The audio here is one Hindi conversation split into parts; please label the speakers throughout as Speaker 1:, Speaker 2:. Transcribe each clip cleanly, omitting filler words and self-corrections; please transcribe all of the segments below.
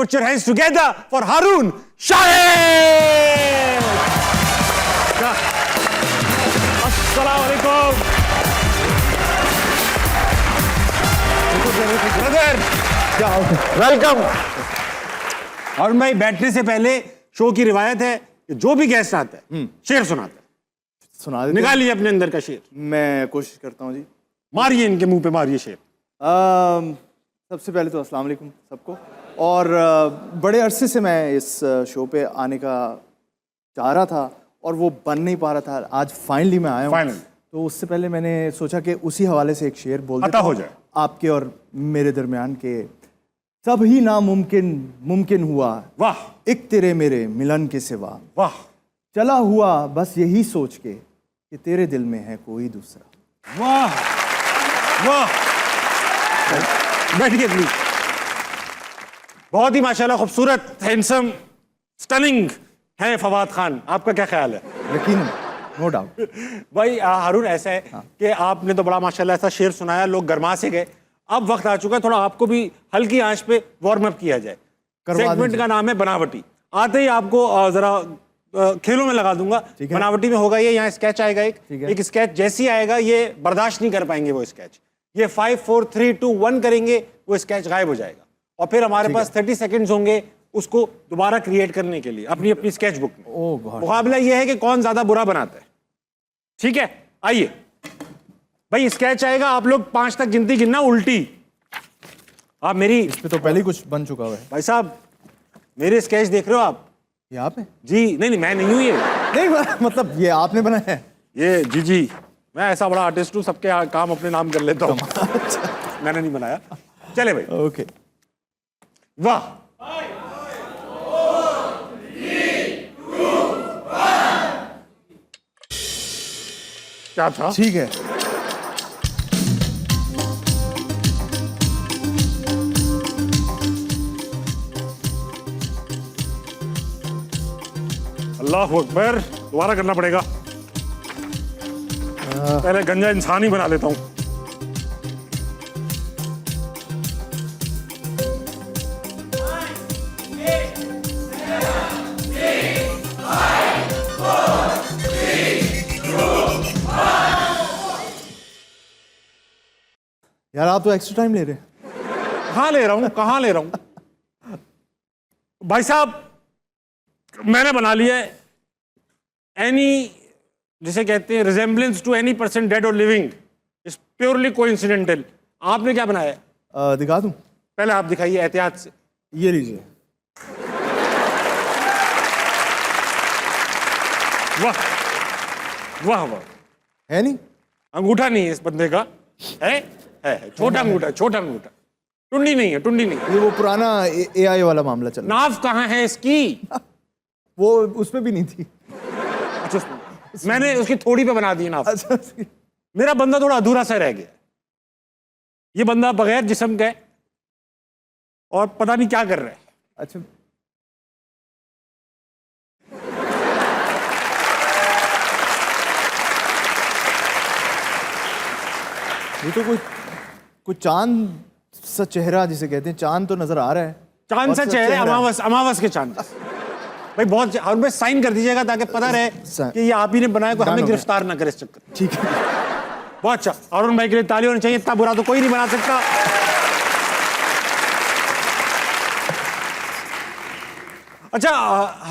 Speaker 1: Put your hands together for Haroon Shahid. Assalamu alaikum. Welcome. और मैं बैठने से पहले शो की रिवायत है कि जो भी गेस्ट आता है शेर सुनाता है।
Speaker 2: सुना देते।
Speaker 1: निकालिए अपने अंदर का शेर।
Speaker 2: मैं कोशिश करता हूँ जी।
Speaker 1: मारिए इनके मुंह पे, मारिए शेर।
Speaker 2: सबसे पहले तो अस्सलाम वालेकुम सबको। और बड़े अरसे से मैं इस शो पे आने का चाह रहा था और वो बन नहीं पा रहा था। आज फाइनली मैं आया हूँ। तो उससे पहले मैंने सोचा कि उसी हवाले से एक शेर बोल देता
Speaker 1: हो जाए
Speaker 2: आपके और मेरे दरमियान के। सब ही नामुमकिन मुमकिन हुआ,
Speaker 1: वाह,
Speaker 2: एक तेरे मेरे मिलन के सिवा,
Speaker 1: वाह,
Speaker 2: चला हुआ बस यही सोच के कि तेरे दिल में है कोई दूसरा।
Speaker 1: वाह वाह। बैठिए प्लीज। बहुत ही माशाल्लाह खूबसूरत, हैंडसम, स्टनिंग है फवाद खान। आपका क्या ख्याल है?
Speaker 2: यकीन, नो डाउट।
Speaker 1: भाई हारून, ऐसा है कि आपने तो बड़ा माशाल्लाह ऐसा शेर सुनाया, लोग गरमा से गए। अब वक्त आ चुका है थोड़ा आपको भी हल्की आंच पे वार्म अप किया जाए। सेगमेंट का नाम है बनावटी। आते ही आपको जरा खेलों में लगा दूंगा। बनावटी में होगा ये, यहाँ स्केच आएगा एक स्केच जैसी आएगा ये बर्दाश्त नहीं कर पाएंगे वो स्केच। ये 5 4 3 2 1 करेंगे, वो स्केच गायब हो जाएगा। और फिर हमारे पास 30 सेकेंड्स होंगे उसको दोबारा क्रिएट करने के लिए अपनी अपनी स्केच बुक में। मुकाबला ये है कि कौन ज्यादा बुरा बनाता है। ठीक है, आइए भाई। स्केच आएगा, आप लोग 5 तक गिनती गिनना उल्टी। आप मेरी
Speaker 2: इस पे तो पहले ही कुछ बन चुका है
Speaker 1: भाई साहब। मेरे स्केच देख रहे हो आप?
Speaker 2: ये आप है
Speaker 1: जी? नहीं, मैं नहीं हूं ये।
Speaker 2: नहीं मतलब ये आपने बनाया है?
Speaker 1: ये जी मैं ऐसा बड़ा आर्टिस्ट हूँ, सबके काम अपने नाम कर लेता हूँ। मैंने नहीं बनाया। चले भाई।
Speaker 2: ओके।
Speaker 1: वाह। क्या था?
Speaker 2: ठीक है।
Speaker 1: अल्लाह अकबर। दोबारा करना पड़ेगा। पहले गंजा इंसान ही बना लेता हूं।
Speaker 2: यार आप तो एक्स्ट्रा टाइम ले रहे हैं।
Speaker 1: कहाँ ले रहा हूं, कहाँ ले रहा हूं भाई साहब? मैंने बना लिया है एनी, जिसे कहते हैं resemblance to any person dead और लिविंग इज प्योरली कोइंसिडेंटल। आपने क्या बनाया है?
Speaker 2: दिखा दूं?
Speaker 1: पहले आप दिखाइए एहतियात से।
Speaker 2: ये लीजिए।
Speaker 1: वाह वाह वाह।
Speaker 2: है नहीं?
Speaker 1: अंगूठा नहीं है इस बंदे का। है छोटा अंगूठा, छोटा अंगूठा। टुंडी नहीं है, टुंडी नहीं।
Speaker 2: ये वो पुराना AI वाला मामला चल रहा।
Speaker 1: नाव कहाँ है इसकी?
Speaker 2: वो उसमें भी नहीं थी।
Speaker 1: अच्छा, मैंने उसकी थोड़ी पे बना दी नाव।
Speaker 2: अच्छा।
Speaker 1: मेरा बंदा थोड़ा अधूरा सा रह गया। ये बंदा बगैर जिस्म का है और पता नहीं क्या कर रहा है।
Speaker 2: अच्छा। ये तो कोई चांद सा चेहरा जिसे कहते हैं, चांद तो नजर आ रहा है।
Speaker 1: चांद सा चेहरा, अमावस के चांद। भाई बहुत, और में साइन कर दीजिएगा ताकि पता रहे कि ये आप ही ने बनाया, को हमें गिरफ्तार ना करे इस चक्कर।
Speaker 2: ठीक है।
Speaker 1: बहुत अच्छा। हारून भाई के लिए ताली होनी चाहिए। इतना बुरा तो कोई नहीं बना सकता। अच्छा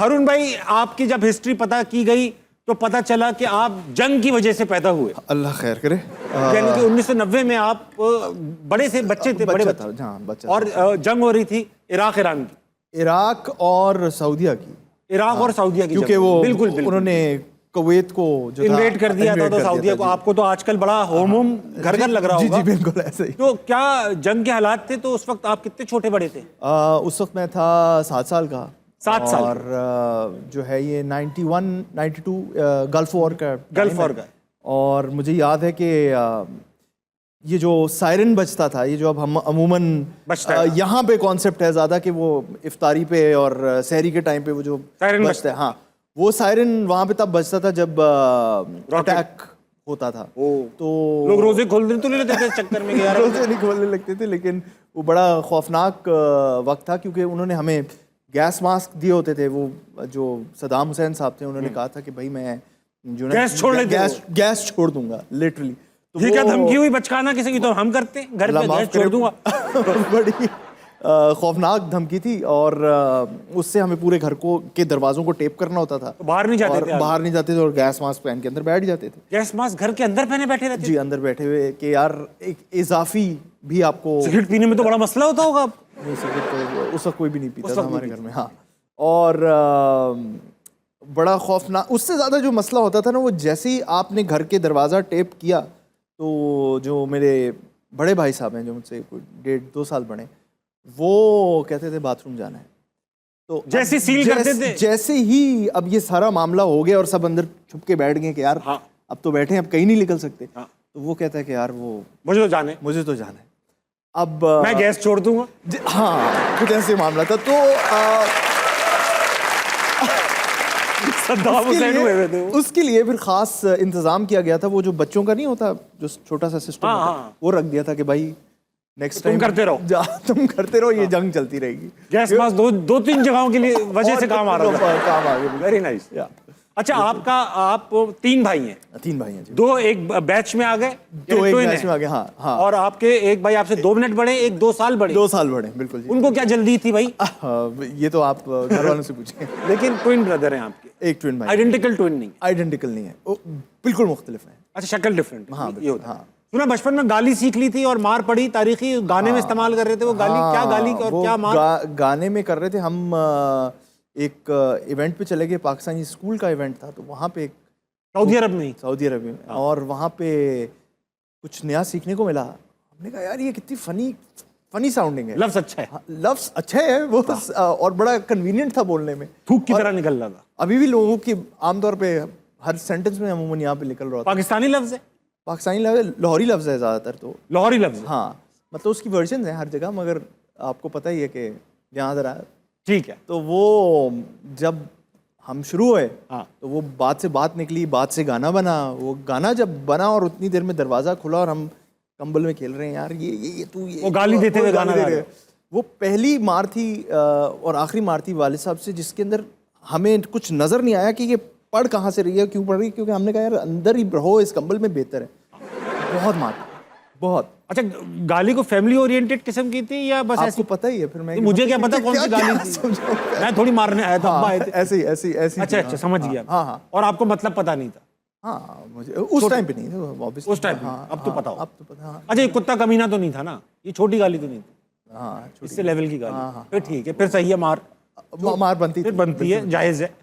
Speaker 1: हारून भाई, आपकी जब हिस्ट्री पता की गई तो पता चला कि आप जंग की वजह से पैदा हुए।
Speaker 2: अल्लाह खैर करे।
Speaker 1: यानी कि 1990 में आप बड़े से बच्चे थे, बड़े बच्चे।
Speaker 2: बच्चा
Speaker 1: और जंग हो रही थी इराक ईरान की,
Speaker 2: इराक और सऊदीया की।
Speaker 1: इराक और सऊदीया की,
Speaker 2: क्योंकि वो
Speaker 1: बिल्कुल
Speaker 2: उन्होंने कुवैत को जो
Speaker 1: इन्वेट कर दिया था, तो सऊदीया को। आपको तो आजकल बड़ा होम घर घर लग रहा होगा।
Speaker 2: जी बिल्कुल ऐसे ही।
Speaker 1: तो क्या जंग के हालात थे? तो उस वक्त आप कितने छोटे बड़े थे?
Speaker 2: उस वक्त मैं था 7 साल का।
Speaker 1: 7 साल।
Speaker 2: और जो है ये 91 92 गल्फ वॉर का। और मुझे याद है कि ये जो सायरन बजता था, ये जो अब हम अमूमन यहाँ पे कॉन्सेप्ट है ज़्यादा कि वो इफ्तारी पे और सहरी के टाइम पे वो जो बजता है, हाँ वो सायरन वहाँ पे तब बजता था जब अटैक होता था।
Speaker 1: ओ,
Speaker 2: तो
Speaker 1: लोग रोजे खोलते तो नहीं लेते थे इस चक्कर में कि यार
Speaker 2: रोजे नहीं खोलने लगते थे, लेकिन वो बड़ा खौफनाक वक्त था, क्योंकि उन्होंने हमें गैस मास्क दिए होते थे। वो जो सदाम हुसैन साहब थे, उन्होंने कहा था कि भाई मैं जो ना
Speaker 1: गैस छोड़ लेते
Speaker 2: गैस छोड़ दूंगा, लिटरली। तो
Speaker 1: ये क्या धमकी हुई बचकाना किसी की? तो हम करते हैं, घर पे गैस छोड़ दूंगा।
Speaker 2: बड़ी खौफनाक धमकी थी, और उससे हमें पूरे घर को के दरवाजों को टेप करना होता था।
Speaker 1: तो बाहर नहीं जाते थे?
Speaker 2: बाहर नहीं जाते थे, और गैस मास्क पहन के अंदर बैठ जाते थे।
Speaker 1: गैस मास्क घर के अंदर पहने बैठे रहते
Speaker 2: जी, अंदर बैठे हुए कि यार एक इजाफी भी आपको।
Speaker 1: सिगरेट पीने में तो बड़ा मसला होता होगा।
Speaker 2: नहीं, सिगरेट तो उस वक्त कोई भी नहीं पीता
Speaker 1: उस
Speaker 2: था
Speaker 1: वक्त
Speaker 2: हमारे
Speaker 1: नहीं
Speaker 2: घर में। हाँ, और बड़ा खौफनाक, उससे ज़्यादा जो मसला होता था ना, वो जैसे ही आपने घर के दरवाज़ा टेप किया, तो जो मेरे बड़े भाई साहब हैं, जो मुझसे कोई 1.5-2 साल बड़े, वो कहते थे बाथरूम जाना है। तो
Speaker 1: जैसे
Speaker 2: अब
Speaker 1: सील करते थे?
Speaker 2: जैसे ही अब ये सारा मामला हो गया और सब अंदर छुप के बैठ गए कि यार
Speaker 1: हाँ।
Speaker 2: अब तो बैठे हैं, अब कहीं नहीं निकल सकते।
Speaker 1: हाँ।
Speaker 2: तो वो कहता है कि यार वो
Speaker 1: मुझे तो जाने,
Speaker 2: मुझे तो जाना है। अब
Speaker 1: मैं गैस छोड़ दूंगा।
Speaker 2: हाँ, कुछ ऐसे मामला था। तो
Speaker 1: सद्दाम हुसैन हुए हुए थे वो।
Speaker 2: उसके लिए फिर खास इंतजाम किया गया था। वो जो बच्चों का नहीं होता, जो छोटा सा सिस्टम
Speaker 1: हाँ,
Speaker 2: होता,
Speaker 1: हाँ।
Speaker 2: वो रख दिया था कि भाई नेक्स्ट
Speaker 1: तुम
Speaker 2: टाइम
Speaker 1: करते रहो।
Speaker 2: तुम करते रहो, ये जंग चलती रहेगी।
Speaker 1: गैस मास्क दो तीन जगहों के लिए वजह से काम आ रहा था।
Speaker 2: काम आ गया।
Speaker 1: Very nice. अच्छा, आप 3 भाई हैं?
Speaker 2: 3 भाई हैं जी।
Speaker 1: 2 एक बैच में आ गए,
Speaker 2: तो एक
Speaker 1: twin
Speaker 2: बैच
Speaker 1: हैं?
Speaker 2: में आ गए। हाँ हाँ,
Speaker 1: और आपके एक भाई आपसे 2 मिनट बड़े, एक 2 साल बड़े।
Speaker 2: 2 साल बड़े, बिल्कुल जी।
Speaker 1: उनको क्या जल्दी थी भाई?
Speaker 2: ये तो आप घर वालों से पूछें।
Speaker 1: लेकिन ट्विन ब्रदर हैं आपके?
Speaker 2: एक ट्विन भाई,
Speaker 1: आइडेंटिकल ट्विन नहीं?
Speaker 2: आइडेंटिकल नहीं है, वो बिल्कुल मुख्तलिफ है।
Speaker 1: अच्छा, शक्ल डिफरेंट।
Speaker 2: हाँ,
Speaker 1: ये होता है।
Speaker 2: हाँ।
Speaker 1: सुना बचपन में गाली सीख ली थी और मार पड़ी, तारीखी गाने में इस्तेमाल कर रहे थे वो गाली। क्या गाली और
Speaker 2: वो
Speaker 1: क्या मार?
Speaker 2: गाने में कर रहे थे हम। एक इवेंट पे चले गए, पाकिस्तानी स्कूल का इवेंट था, तो वहाँ पे
Speaker 1: सऊदी अरब में ही?
Speaker 2: सऊदी अरब में, और वहाँ पे कुछ नया सीखने को मिला। हमने कहा यार ये कितनी फनी साउंडिंग है।
Speaker 1: लफ्ज अच्छा है।
Speaker 2: हाँ, लफ्ज अच्छा है वो, और बड़ा कन्वीनियंट था बोलने में,
Speaker 1: थूक की तरह निकल रहा था।
Speaker 2: अभी भी लोगों की आमतौर पे हर सेंटेंस में अमूमन यहाँ पे निकल रहा होता है।
Speaker 1: पाकिस्तानी लफ्ज है?
Speaker 2: पाकिस्तानी लफ्ज, लाहौरी लफ्ज है ज़्यादातर। तो
Speaker 1: लाहौरी लफ्ज?
Speaker 2: हाँ, मतलब उसकी वर्जन है हर जगह, मगर आपको पता ही है कि यहाँ ज़रा
Speaker 1: ठीक है।
Speaker 2: तो वो जब हम शुरू हुए,
Speaker 1: हाँ।
Speaker 2: तो वो बात से बात निकली, बात से गाना बना। वो गाना जब बना और उतनी देर में दरवाज़ा खुला और हम कंबल में खेल रहे हैं, यार ये तू ये
Speaker 1: वो गाली देते हुए गाना गा रहे।
Speaker 2: वो पहली मार थी और आखिरी मार थी वालिद साहब से, जिसके अंदर हमें कुछ नज़र नहीं आया कि ये पढ़ कहाँ से रही है, क्यों पढ़ रही है, क्योंकि हमने कहा यार अंदर ही रहो, इस कंबल में बेहतर है। बहुत मार, बहुत।
Speaker 1: अच्छा, गाली को फैमिली ओरिएंटेड किस्म की थी या बस ऐसी?
Speaker 2: आपको पता ही है, फिर मैं
Speaker 1: मुझे क्या पता कौन सी गाली थी? मैं थोड़ी मारने आया था, अब्बा आए थे।
Speaker 2: ऐसी ऐसी ऐसी।
Speaker 1: अच्छा, समझ गया।
Speaker 2: हाँ हाँ।
Speaker 1: और आपको मतलब पता नहीं था?
Speaker 2: हाँ, मुझे उस टाइम पे नहीं था, obviously।
Speaker 1: उस टाइम पे?
Speaker 2: हाँ,
Speaker 1: अब तो पता हो?
Speaker 2: अब तो पता। हाँ
Speaker 1: अच्छा, ये कुत्ता कमीना तो नहीं था ना? ये छोटी गाली तो नहीं थी?
Speaker 2: हाँ,
Speaker 1: इससे लेवल की गाली।
Speaker 2: हाँ।
Speaker 1: फिर ठीक है, फिर सही है, मार
Speaker 2: मार बनती
Speaker 1: फिर बनती है, जायज़ है।